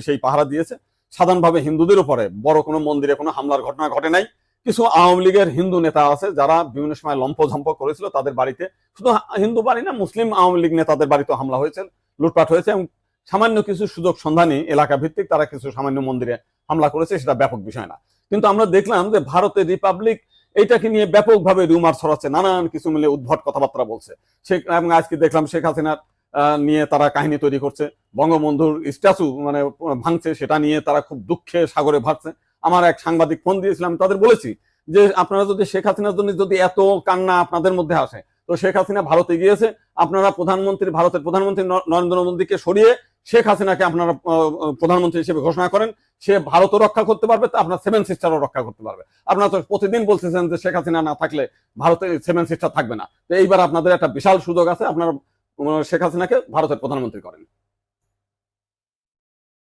সেই পাহারা দিয়েছে। সাধারণভাবে হিন্দুদের উপরে বড় কোনো মন্দিরে কোনো হামলার ঘটনা ঘটে নাই। কিছু আওয়ামী লীগের হিন্দু নেতা আছে যারা বিভিন্ন সময় লম্পঝম্প করেছিল, তাদের বাড়িতে, শুধু হিন্দু বাড়ি না, মুসলিম আওয়ামী লীগ নেতাদের বাড়িতে হামলা হয়েছে, লুটপাট হয়েছে, এবং সামান্য কিছু সুযোগ সন্ধানী এলাকা ভিত্তিক তারা কিছু সামান্য মন্দিরে হামলা করেছে, সেটা ব্যাপক বিষয় না। কিন্তু আমরা দেখলাম যে ভারতের রিপাবলিক এইটাকে নিয়ে ব্যাপকভাবে রিউমার ছড়াচ্ছে, নানান কিছু মিলে উদ্ভট কথাবার্তা বলছে। এবং আজকে দেখলাম শেখ হাসিনার নিয়ে তারা কাহিনী তৈরি করছে, বঙ্গবন্ধুর স্ট্যাচু মানে ভাঙছে, সেটা নিয়ে তারা খুব দুঃখে সাগরে ভাসছে। আমার এক সাংবাদিক ফোন দিয়েছিলাম, তাদের বলেছি যে আপনারা যদি শেখ হাসিনার জন্য যদি এত কান্না আপনাদের মধ্যে আসে, তো শেখ হাসিনা ভারতে গিয়েছে, আপনারা ভারতের প্রধানমন্ত্রী নরেন্দ্র মোদীকে সরিয়ে শেখ হাসিনাকে আপনারা প্রধানমন্ত্রী হিসেবে ঘোষণা করেন, সে ভারতও রক্ষা করতে পারবে, আপনার সেভেন সিস্টারও রক্ষা করতে পারবে। আপনারা তো প্রতিদিন বলতেছেন যে শেখ হাসিনা না থাকলে ভারতে সেভেন সিস্টার থাকবে না, তো এইবার আপনাদের একটা বিশাল সুযোগ আছে, আপনারা শেখ হাসিনাকে ভারতের প্রধানমন্ত্রী করেন।